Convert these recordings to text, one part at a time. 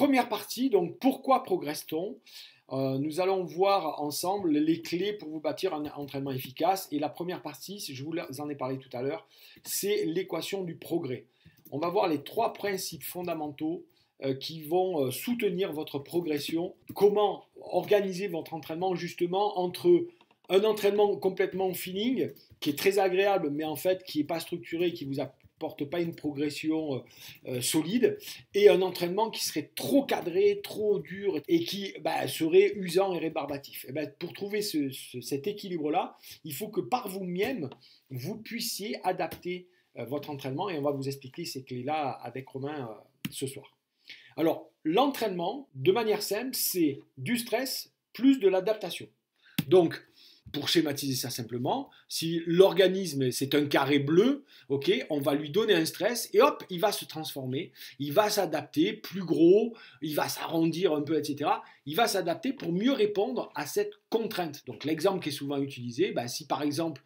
Première partie, donc pourquoi progresse-t-on? Nous allons voir ensemble les clés pour vous bâtir un entraînement efficace. Et la première partie, je vous en ai parlé tout à l'heure, c'est l'équation du progrès. On va voir les trois principes fondamentaux qui vont soutenir votre progression. Comment organiser votre entraînement justement entre un entraînement complètement feeling, qui est très agréable, mais en fait qui n'est pas structuré, qui vous apporte pas une progression solide, et un entraînement qui serait trop cadré, trop dur, et qui serait usant et rébarbatif. Et pour trouver cet équilibre-là, il faut que par vous-même, vous puissiez adapter votre entraînement, et on va vous expliquer ces clés-là avec Romain ce soir. Alors, l'entraînement, de manière simple, c'est du stress plus de l'adaptation. Donc, pour schématiser ça simplement, si l'organisme c'est un carré bleu, ok, on va lui donner un stress et hop, il va se transformer, il va s'adapter, plus gros, il va s'arrondir un peu, etc. Il va s'adapter pour mieux répondre à cette contrainte. Donc l'exemple qui est souvent utilisé, si par exemple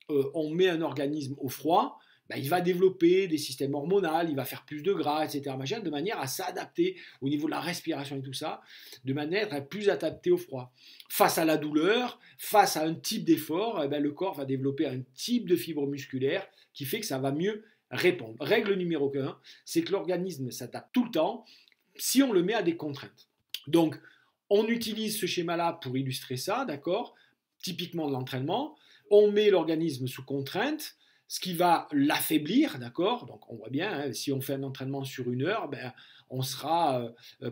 on met un organisme au froid, il va développer des systèmes hormonaux, il va faire plus de gras, etc. de manière à s'adapter au niveau de la respiration et tout ça, de manière à être plus adapté au froid. Face à la douleur, face à un type d'effort, le corps va développer un type de fibre musculaire qui fait que ça va mieux répondre. Règle numéro 1, c'est que l'organisme s'adapte tout le temps si on le met à des contraintes. Donc, on utilise ce schéma-là pour illustrer ça, d'accord ? Typiquement de l'entraînement, on met l'organisme sous contrainte, ce qui va l'affaiblir, d'accord? Donc on voit bien, si on fait un entraînement sur 1 heure, on sera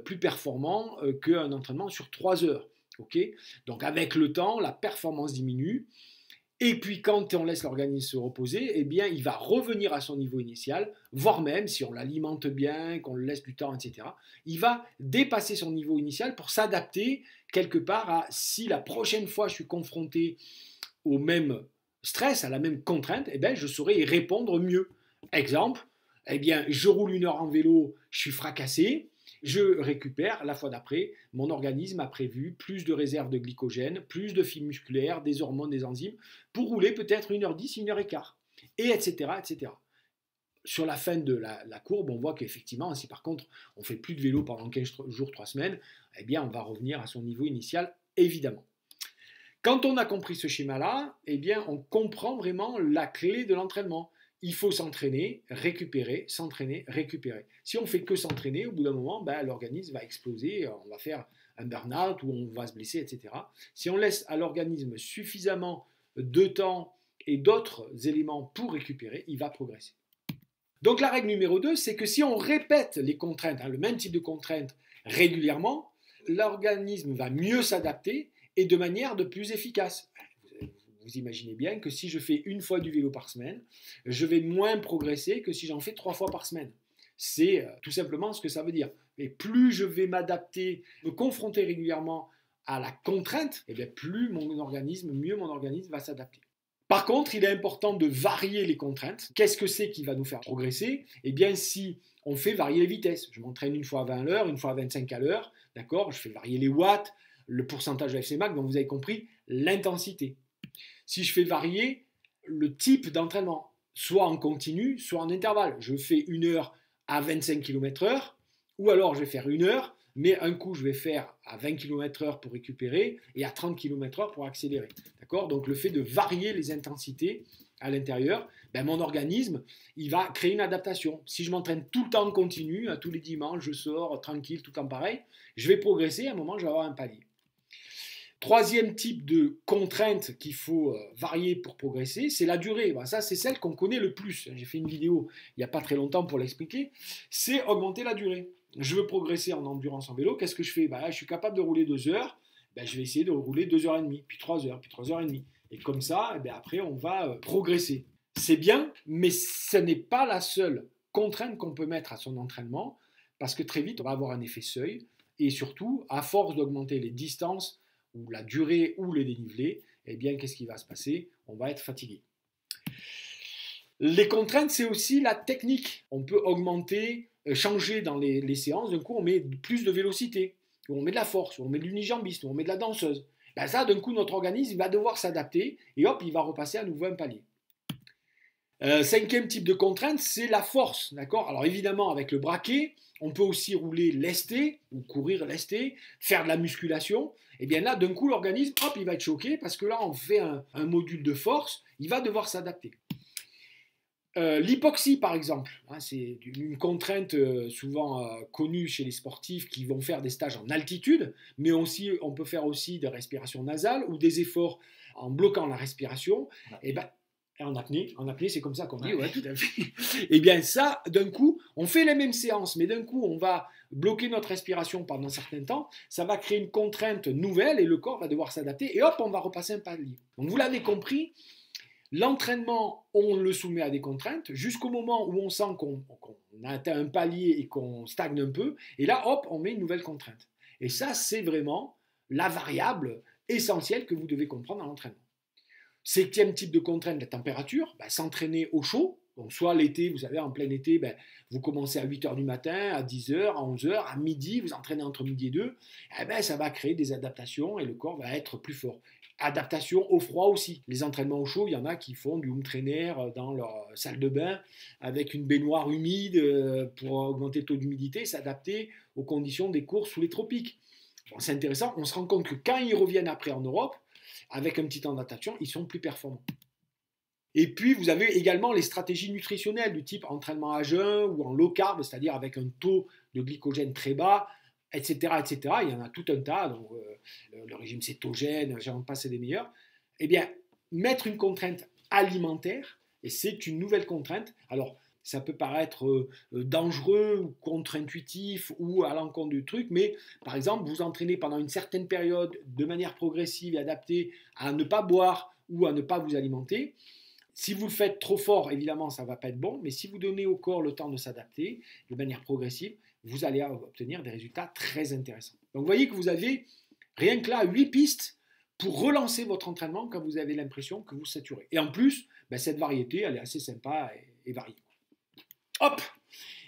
plus performant qu'un entraînement sur 3 heures. Okay, donc avec le temps, la performance diminue. Et puis quand on laisse l'organisme se reposer, il va revenir à son niveau initial, voire même, si on l'alimente bien, qu'on le laisse du temps, etc., il va dépasser son niveau initial pour s'adapter quelque part à si la prochaine fois je suis confronté au même stress, à la même contrainte, je saurais y répondre mieux. Exemple, je roule 1 heure en vélo, je suis fracassé, je récupère, la fois d'après, mon organisme a prévu plus de réserves de glycogène, plus de fibres musculaires, des hormones, des enzymes, pour rouler peut-être 1h10, 1h15, et etc., etc. Sur la fin de la courbe, on voit qu'effectivement, si par contre on fait plus de vélo pendant 15 jours, 3 semaines, on va revenir à son niveau initial, évidemment. Quand on a compris ce schéma-là, on comprend vraiment la clé de l'entraînement. Il faut s'entraîner, récupérer, s'entraîner, récupérer. Si on ne fait que s'entraîner, au bout d'un moment, l'organisme va exploser, on va faire un burn-out ou on va se blesser, etc. Si on laisse à l'organisme suffisamment de temps et d'autres éléments pour récupérer, il va progresser. Donc la règle numéro 2, c'est que si on répète les contraintes, le même type de contraintes régulièrement, l'organisme va mieux s'adapter et de manière de plus efficace. Vous imaginez bien que si je fais 1 fois du vélo par semaine, je vais moins progresser que si j'en fais 3 fois par semaine. C'est tout simplement ce que ça veut dire. Et plus je vais m'adapter, me confronter régulièrement à la contrainte, plus mieux mon organisme va s'adapter. Par contre, il est important de varier les contraintes. Qu'est-ce que c'est qui va nous faire progresser? Si on fait varier les vitesses, je m'entraîne 1 fois à 20 à l'heure, 1 fois à 25 à l'heure, d'accord? Je fais varier les watts, le pourcentage de FC max, donc vous avez compris, l'intensité. Si je fais varier le type d'entraînement, soit en continu, soit en intervalle, je fais 1 heure à 25 km/h, ou alors je vais faire 1 heure, mais un coup je vais faire à 20 km/h pour récupérer et à 30 km/h pour accélérer. D'accord? Donc le fait de varier les intensités à l'intérieur, mon organisme, il va créer une adaptation. Si je m'entraîne tout le temps en continu, tous les dimanches, je sors tranquille, tout le temps pareil, je vais progresser, à un moment je vais avoir un palier. Troisième type de contrainte qu'il faut varier pour progresser, c'est la durée. Ça, c'est celle qu'on connaît le plus. J'ai fait une vidéo il n'y a pas très longtemps pour l'expliquer. C'est augmenter la durée. Je veux progresser en endurance en vélo. Qu'est-ce que je fais? Je suis capable de rouler 2 heures. Je vais essayer de rouler 2h30, puis 3 heures, puis 3h30. Et comme ça, après, on va progresser. C'est bien, mais ce n'est pas la seule contrainte qu'on peut mettre à son entraînement, parce que très vite, on va avoir un effet seuil. Et surtout, à force d'augmenter les distances, ou la durée ou le dénivelé, qu'est-ce qui va se passer? On va être fatigué. Les contraintes, c'est aussi la technique. On peut augmenter, changer dans les séances. D'un coup, on met plus de vélocité, ou on met de la force, ou on met de l'unijambiste, ou on met de la danseuse. Ça, d'un coup, notre organisme va devoir s'adapter, et hop, il va repasser à nouveau un palier. Cinquième type de contrainte, c'est la force. D'accord. Alors évidemment, avec le braquet, on peut aussi rouler lesté ou courir lesté, faire de la musculation. Et bien là, d'un coup, l'organisme, hop, il va être choqué parce que là, on fait un module de force, il va devoir s'adapter. L'hypoxie, par exemple, hein, c'est une contrainte souvent connue chez les sportifs qui vont faire des stages en altitude, mais aussi, on peut faire aussi des respirations nasales ou des efforts en bloquant la respiration. Et ben, en apnée, c'est comme ça qu'on dit, ouais, tout à fait. Et bien ça, d'un coup, on fait les mêmes séances, mais d'un coup, on va bloquer notre respiration pendant un certain temps, ça va créer une contrainte nouvelle et le corps va devoir s'adapter, et hop, on va repasser un palier. Donc vous l'avez compris, l'entraînement, on le soumet à des contraintes jusqu'au moment où on sent qu'on a atteint un palier et qu'on stagne un peu. Et là, hop, on met une nouvelle contrainte. Et ça, c'est vraiment la variable essentielle que vous devez comprendre à l'entraînement. Septième type de contrainte, la température, s'entraîner au chaud. Donc soit l'été, vous savez, en plein été, vous commencez à 8h du matin, à 10h, à 11h, à midi, vous entraînez entre midi et 2, ça va créer des adaptations et le corps va être plus fort. Adaptation au froid aussi. Les entraînements au chaud, il y en a qui font du home trainer dans leur salle de bain avec une baignoire humide pour augmenter le taux d'humidité, s'adapter aux conditions des courses sous les tropiques. Bon, c'est intéressant, on se rend compte que quand ils reviennent après en Europe, avec un petit temps d'adaptation, ils sont plus performants. Et puis, vous avez également les stratégies nutritionnelles du type entraînement à jeun ou en low carb, c'est-à-dire avec un taux de glycogène très bas, etc., etc. Il y en a tout un tas, donc le régime cétogène, j'en passe, c'est des meilleurs. Eh bien, mettre une contrainte alimentaire, et c'est une nouvelle contrainte. Alors, ça peut paraître dangereux ou contre-intuitif ou à l'encontre du truc, mais par exemple, vous entraînez pendant une certaine période de manière progressive et adaptée à ne pas boire ou à ne pas vous alimenter. Si vous le faites trop fort, évidemment, ça ne va pas être bon, mais si vous donnez au corps le temps de s'adapter de manière progressive, vous allez obtenir des résultats très intéressants. Donc vous voyez que vous avez rien que là 8 pistes pour relancer votre entraînement quand vous avez l'impression que vous saturez. Et en plus, cette variété, elle est assez sympa et variée. Hop!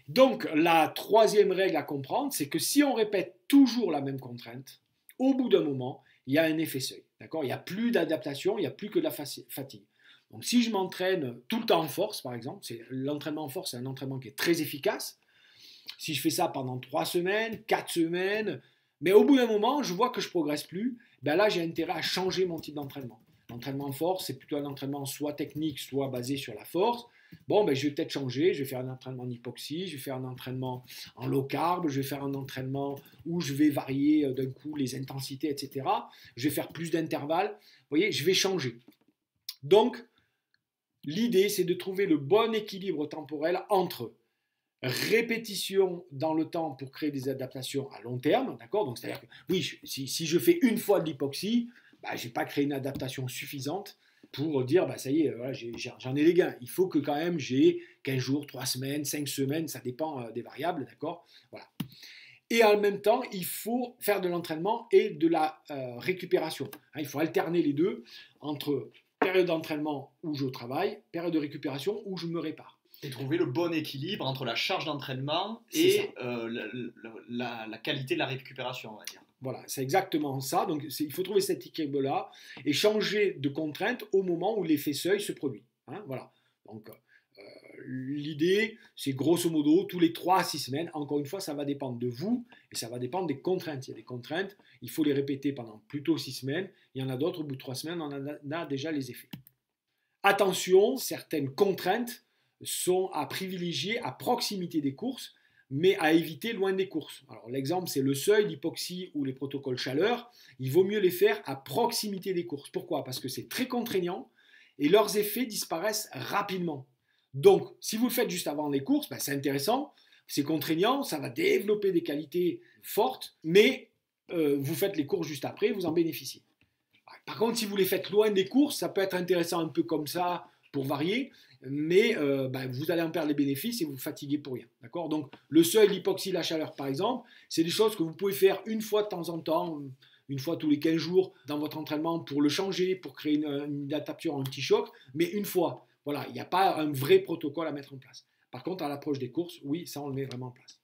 Donc la troisième règle à comprendre, c'est que si on répète toujours la même contrainte, au bout d'un moment, il y a un effet seuil. D'accord? Il n'y a plus d'adaptation, il n'y a plus que de la fatigue. Donc si je m'entraîne tout le temps en force, par exemple, l'entraînement en force, c'est un entraînement qui est très efficace. Si je fais ça pendant 3 semaines, 4 semaines, mais au bout d'un moment, je vois que je ne progresse plus, là j'ai intérêt à changer mon type d'entraînement. L'entraînement en force, c'est plutôt un entraînement soit technique, soit basé sur la force. Bon, je vais peut-être changer, je vais faire un entraînement en hypoxie, je vais faire un entraînement en low carb, je vais faire un entraînement où je vais varier d'un coup les intensités, etc. Je vais faire plus d'intervalles. Vous voyez, je vais changer. Donc, l'idée, c'est de trouver le bon équilibre temporel entre répétition dans le temps pour créer des adaptations à long terme, d'accord? Donc, c'est-à-dire que, oui, si je fais une fois de l'hypoxie, je ne vais pas créer une adaptation suffisante pour dire, ça y est, voilà, j'en ai les gains. Il faut que quand même j'ai 15 jours, 3 semaines, 5 semaines, ça dépend des variables, d'accord? Voilà. Et en même temps, il faut faire de l'entraînement et de la récupération. Il faut alterner les deux entre période d'entraînement où je travaille, période de récupération où je me répare. Et trouver le bon équilibre entre la charge d'entraînement et la qualité de la récupération, on va dire. Voilà, c'est exactement ça. Donc, il faut trouver cet équilibre-là et changer de contrainte au moment où l'effet seuil se produit. Voilà. Donc, l'idée, c'est grosso modo, tous les 3 à 6 semaines, encore une fois, ça va dépendre de vous et ça va dépendre des contraintes. Il y a des contraintes, il faut les répéter pendant plutôt 6 semaines. Il y en a d'autres, au bout de 3 semaines, on en a déjà les effets. Attention, certaines contraintes sont à privilégier à proximité des courses, mais à éviter loin des courses. Alors l'exemple, c'est le seuil, l'hypoxie ou les protocoles chaleur. Il vaut mieux les faire à proximité des courses. Pourquoi? Parce que c'est très contraignant et leurs effets disparaissent rapidement. Donc, si vous le faites juste avant les courses, c'est intéressant, c'est contraignant, ça va développer des qualités fortes, mais vous faites les courses juste après, vous en bénéficiez. Par contre, si vous les faites loin des courses, ça peut être intéressant un peu comme ça pour varier, mais vous allez en perdre les bénéfices et vous fatiguez pour rien. D'accord? Donc, le seuil, l'hypoxie, la chaleur, par exemple, c'est des choses que vous pouvez faire une fois de temps en temps, une fois tous les 15 jours dans votre entraînement pour le changer, pour créer une adaptation, un petit choc, mais une fois. Voilà, il n'y a pas un vrai protocole à mettre en place. Par contre, à l'approche des courses, oui, ça, on le met vraiment en place.